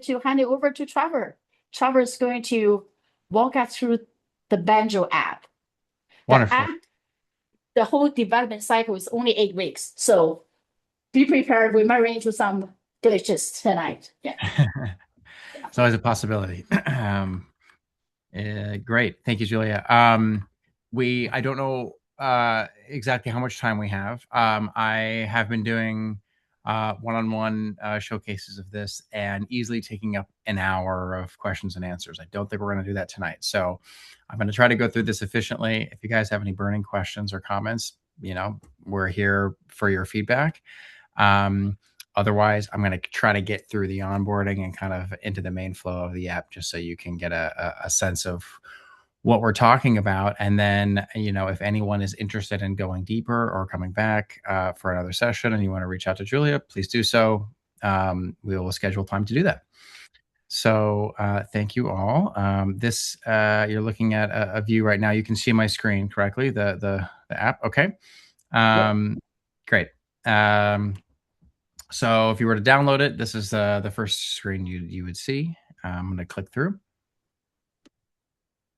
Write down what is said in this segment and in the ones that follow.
To hand it over to Trevor. Trevor is going to walk us through the Banjo app. The Wonderful. app, the whole development cycle is only 8 weeks. So be prepared. We might run into some glitches tonight. Yeah. It's always a possibility. Great. Thank you, Julia. I don't know exactly how much time we have. I have been doing one-on-one showcases of this and easily taking up an hour of questions and answers. I don't think we're going to do that tonight. So I'm going to try to go through this efficiently. If you guys have any burning questions or comments, we're here for your feedback. Otherwise, I'm going to try to get through the onboarding and kind of into the main flow of the app just so you can get a sense of what we're talking about. And then, if anyone is interested in going deeper or coming back for another session and you want to reach out to Julia, please do so. We will schedule time to do that. So thank you all. You're looking at a view right now. You can see my screen correctly, the app. Okay. Great. So if you were to download it, this is the first screen you would see. I'm going to click through.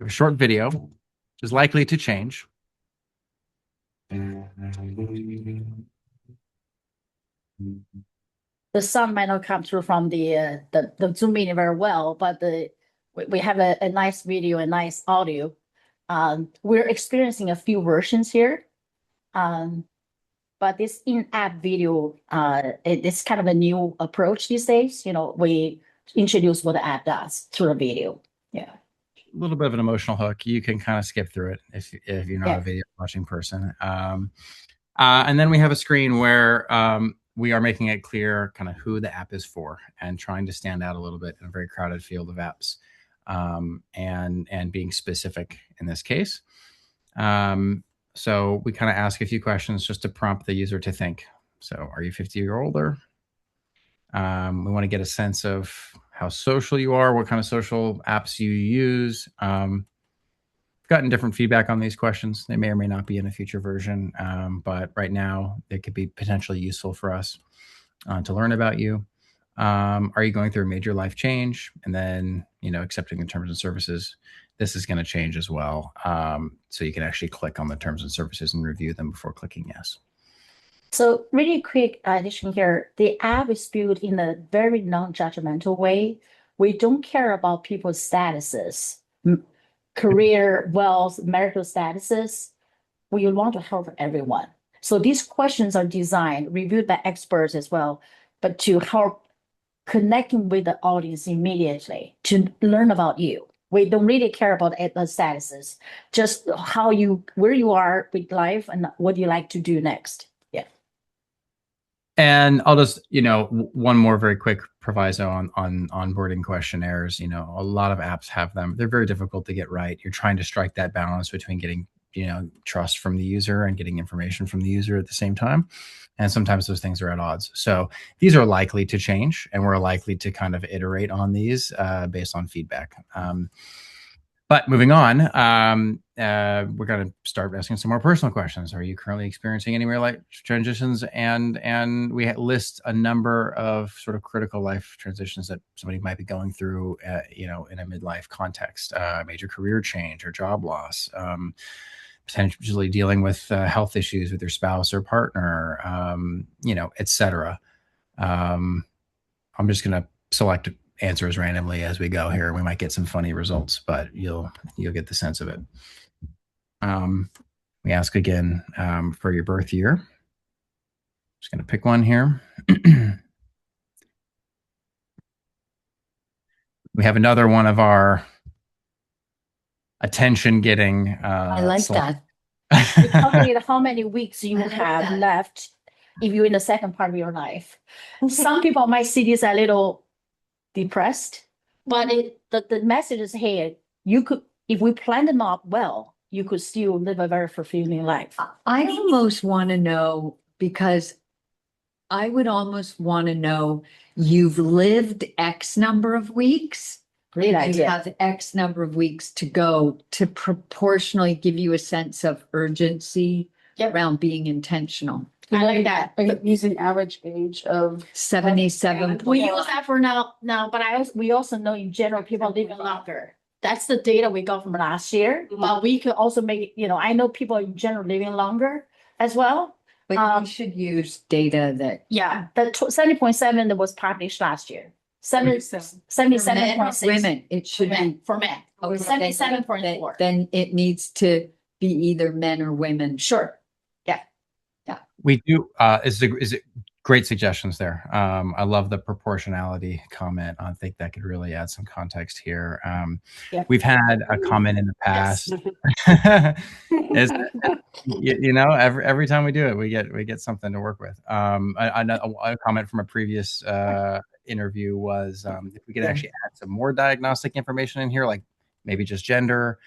A short video, which is likely to change. The sound might not come through from the Zoom meeting very well, but we have a nice video and nice audio. We're experiencing a few versions here. But this in-app video, it's kind of a new approach these days. We introduce what the app does through a video. Yeah. A little bit of an emotional hook. You can kind of skip through it if you're not a video watching person. And then we have a screen where we are making it clear kind of who the app is for and trying to stand out a little bit in a very crowded field of apps, and being specific in this case. So we kind of ask a few questions just to prompt the user to think. So are you 50 or older? We want to get a sense of how social you are, what kind of social apps you use. I've gotten different feedback on these questions. They may or may not be in a future version, but right now they could be potentially useful for us to learn about you. Are you going through a major life change? And then, accepting the terms and services. This is going to change as well. So you can actually click on the terms and services and review them before clicking yes. So really quick addition here, the app is built in a very non-judgmental way. We don't care about people's statuses, career, wealth, marital statuses. We want to help everyone. So these questions are designed, reviewed by experts as well, but to help connecting with the audience immediately to learn about you. We don't really care about the statuses, just where you are with life and what you like to do next. Yeah. And I'll just, one more very quick proviso on onboarding questionnaires. A lot of apps have them. They're very difficult to get right. You're trying to strike that balance between getting, trust from the user and getting information from the user at the same time. And sometimes those things are at odds. So these are likely to change, and we're likely to kind of iterate on these based on feedback. But moving on, we're going to start asking some more personal questions. Are you currently experiencing any real life transitions? And we list a number of sort of critical life transitions that somebody might be going through, in a midlife context, major career change or job loss, potentially dealing with health issues with your spouse or partner, et cetera. I'm just going to select answers randomly as we go here. We might get some funny results, but you'll get the sense of it. We ask again for your birth year. Just going to pick one here. We have another one of our attention-getting. I like that. You calculate how many weeks you have left if you're in the second part of your life. Some people might see this a little depressed, but the message is here. You could, if we plan them out well, you could still live a very fulfilling life. I almost want to know, because I would almost want to know, you've lived X number of weeks. Great idea. You have X number of weeks to go to proportionally give you a sense of urgency around being intentional. I like that. Are you using average age of 77. We use that for now, but we also know in general, people live longer. That's the data we got from last year, but we could also make, I know people in general living longer as well. But you should use data that. Yeah, the 70.7 that was published last year. For men or 77.6. women, it should be. For men. Okay, 77.4. Then it needs to be either men or women. Sure. We do. Is it great suggestions there? I love the proportionality comment. I think that could really add some context here. Yep. We've had a comment in the past. Is every time we do it, we get something to work with. I know a comment from a previous interview was if we could actually add some more diagnostic information in here, like maybe just gender,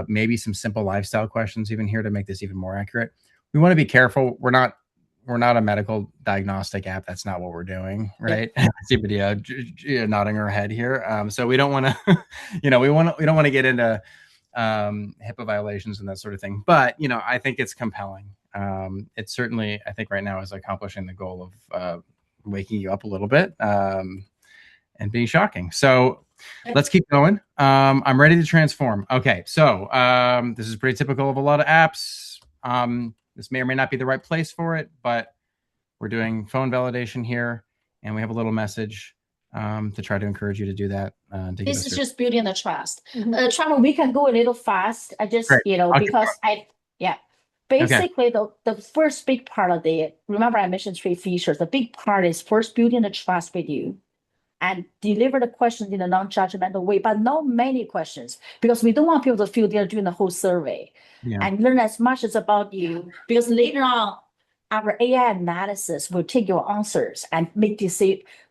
maybe some simple lifestyle questions even here to make this even more accurate. We want to be careful. We're not a medical diagnostic app. That's not what we're doing, right? See Badia nodding her head here. So we don't want to, we don't want to get into HIPAA violations and that sort of thing. But I think it's compelling. It certainly, I think right now is accomplishing the goal of waking you up a little bit and being shocking. So let's keep going. I'm ready to transform. Okay, so this is pretty typical of a lot of apps. This may or may not be the right place for it, but we're doing phone validation here, and we have a little message to try to encourage you to do that. This is just building the trust. Trevor, we can go a little fast. I just, Great. because basically the first big part of remember I mentioned 3 features. The big part is first building the trust with you and deliver the questions in a non-judgmental way, but not many questions, because we don't want people to feel they're doing the whole survey and learn as much as about you, because later on, our AI analysis will take your answers and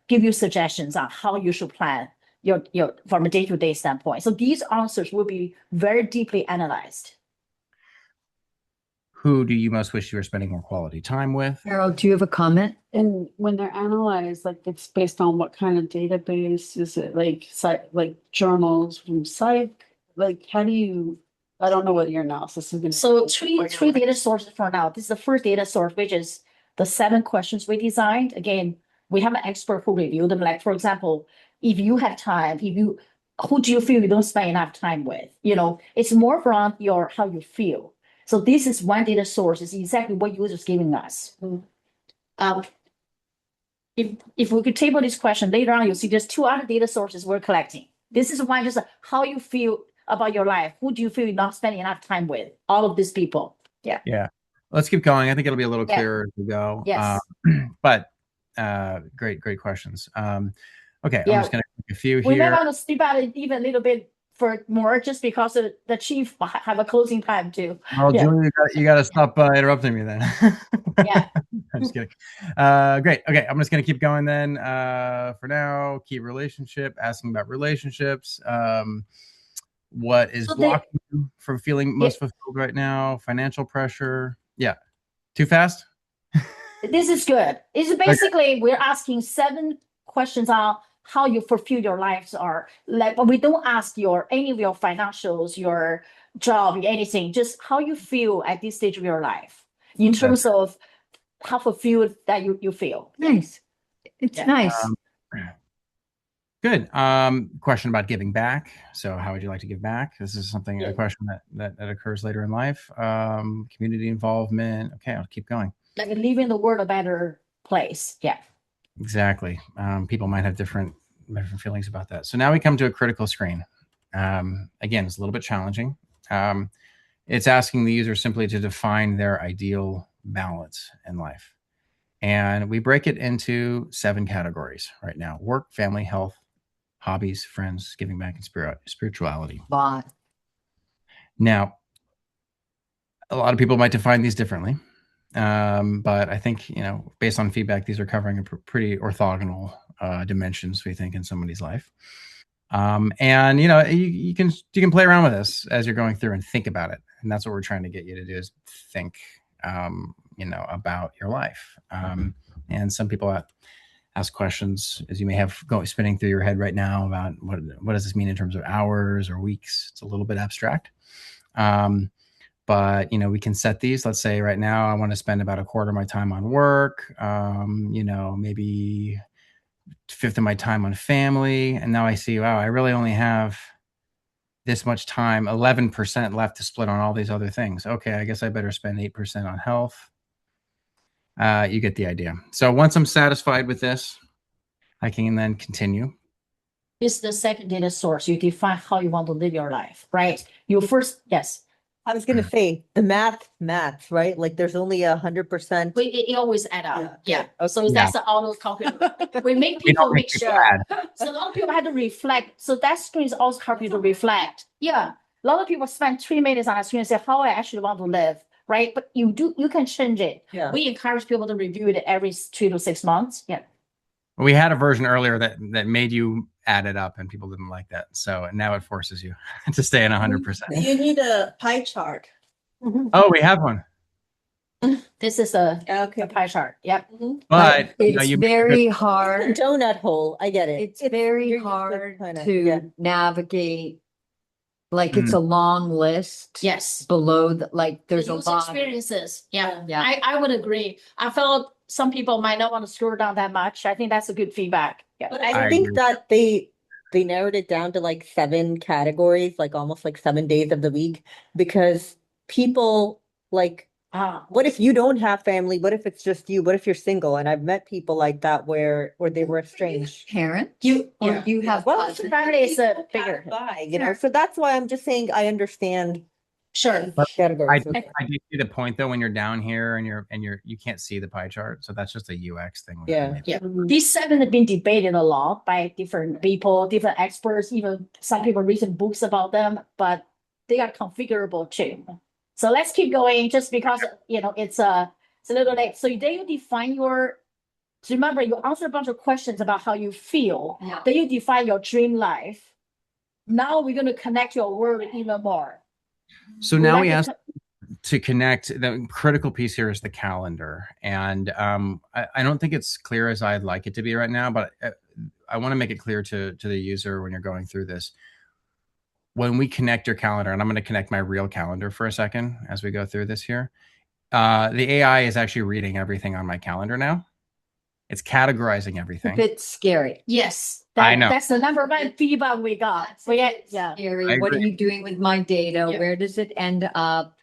give you suggestions on how you should plan your from a day-to-day standpoint. So these answers will be very deeply analyzed. Who do you most wish you were spending more quality time with? Carol, do you have a comment? And when they're analyzed, like it's based on what kind of database? Is it like journals from psych? Like how do you? I don't know what your analysis is going to. So three data sources for now. This is the first data source, which is the 7 questions we designed. Again, we have an expert who reviewed them. Like, for example, if you have time, who do you feel you don't spend enough time with? It's more from how you feel. So this is one data source. It's exactly what users giving us. If we could table this question later on, you'll see there's 2 other data sources we're collecting. This is one just how you feel about your life. Who do you feel you're not spending enough time with? All of these people. Yeah. Let's keep going. I think it'll be a little clearer as we go. Yes. But great questions. Okay, I'm just going to pick a few here. We may want to speak about it even a little bit for more, just because the chief have a closing time too. Well, Julie, you got to stop interrupting me then. Yeah. I'm just kidding. Great. Okay, I'm just going to keep going then. For now, key relationship, asking about relationships. What is blocking you from feeling most fulfilled right now? Financial pressure. Yeah. Too fast? This is good. It's basically we're asking 7 questions on how you fulfill your lives are. But we don't ask any of your financials, your job, anything, just how you feel at this stage of your life in terms of how fulfilled that you feel. Nice. It's nice. Good. Question about giving back. So how would you like to give back? This is a question that occurs later in life. Community involvement. Okay, I'll keep going. Like leaving the world a better place. Yeah. Exactly. People might have different feelings about that. So now we come to a critical screen. Again, it's a little bit challenging. It's asking the user simply to define their ideal balance in life. And we break it into 7 categories right now: work, family, health, hobbies, friends, giving back, and spirituality. Now, a lot of people might define these differently. But I think, based on feedback, these are covering a pretty orthogonal dimensions, we think, in somebody's life. And you can play around with this as you're going through and think about it. And that's what we're trying to get you to do, is think, about your life. And some people ask questions, as you may have spinning through your head right now, about what does this mean in terms of hours or weeks. It's a little bit abstract. But, we can set these. Let's say right now I want to spend about a quarter of my time on work, maybe fifth of my time on family. And now I see, wow, I really only have this much time, 11% left to split on all these other things. Okay, I guess I better spend 8% on health. You get the idea. So once I'm satisfied with this, I can then continue. This is the second data source. You define how you want to live your life, right? You first, yes. I was gonna say, the maths, right? Like there's only 100%. It always add up. Yeah. Okay. So that's the auto calculator. We make We people don't make make people sure. add. So a lot of people had to reflect. So that screen is also help you to reflect. Yeah. A lot of people spend 3 minutes on a screen and say how I actually want to live, right? But you can change it. Yeah. We encourage people to review it every 3 to 6 months. Yeah. We had a version earlier that made you add it up, and people didn't like that. So now it forces you to stay in 100%. You need a pie chart. Oh, we have one. This is a Okay. pie chart. Yep. But It's you very hard. Donut hole, I get it. It's very you're used to hard kinda- to yeah. navigate. Like it's a long list. Yes. Below there's a User lot. experiences. Yeah. Yeah. I would agree. I felt some people might not want to scroll down that much. I think that's a good feedback. Yeah. But I I think agree. that they narrowed it down to like 7 categories, like almost like 7 days of the week, because people like, what if you don't have family? What if it's just you? What if you're single? And I've met people like that where they were estranged. Parent. You- Or yeah. you have. Well, cousins. family is a bigger. So that's why I'm just saying I understand Sure. categories. I do see the point though when you're down here and you can't see the pie chart. So that's just a UX thing. Yeah. Yeah. These 7 have been debated a lot by different people, different experts, even some people written books about them, but they are configurable too. So let's keep going just because, it's a little late. So then you define so remember you answer a bunch of questions about how you feel. Yeah. Then you define your dream life. Now we're going to connect your world even more. So We now like we to ask to connect. The critical piece here is the calendar. And I don't think it's clear as I'd like it to be right now, but I want to make it clear to the user when you're going through this. When we connect your calendar, and I'm going to connect my real calendar for a second as we go through this here, the AI is actually reading everything on my calendar now. It's categorizing A everything. bit scary. Yes. I know. That's the number 1 feedback we got. Yeah. Scary. What are you doing with my data? Yeah. Where does it end up?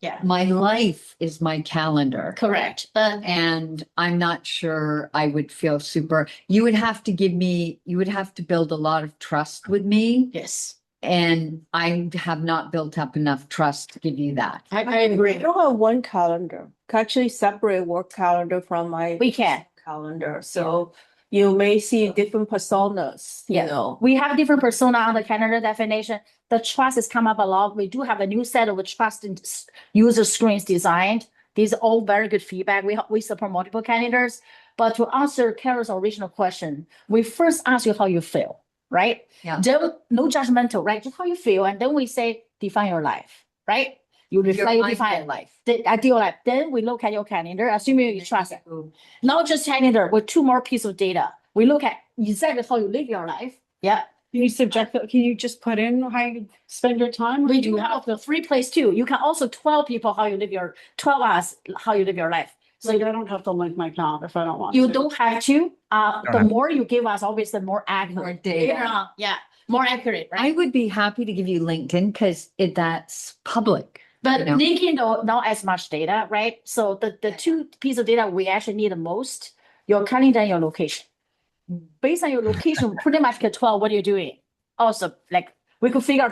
Yeah. My life is my calendar. Correct. And I'm not sure I would feel super, you would have to build a lot of trust with me. Yes. And I have not built up enough trust to give you that. I agree. I don't have one calendar. Can actually separate work calendar from my We can. calendar. So you may see different personas, Yeah. you know. We have different persona on the calendar definition. The trust has come up a lot. We do have a new set of trust and user screens designed. These are all very good feedback. We support multiple calendars. But to answer Carol's original question, we first ask you how you feel, right? Yeah. Then no judgmental, right? Just how you feel. And then we say, define your life, right? You reflect, you Your define ideal life. the ideal life. Then we look at your calendar, assuming you trust it. Not just calendar with 2 more pieces of data. We look at exactly how you live your life. Yeah. Can you can you just put in how you spend your time? We do have the 3 place too. You can also 12 people how you live 12 hours how you live your life. So I don't have to link my calendar if I don't want You to. don't have to. The have more you give us, obviously, the more accurate. More data. Yeah, more accurate, right? I would be happy to give you LinkedIn because that's public. But you know. linking though, not as much data, right? So the 2 pieces of data we actually need the most, your calendar and your location. Based on your location, pretty much can tell what you're doing. Also, like we could figure out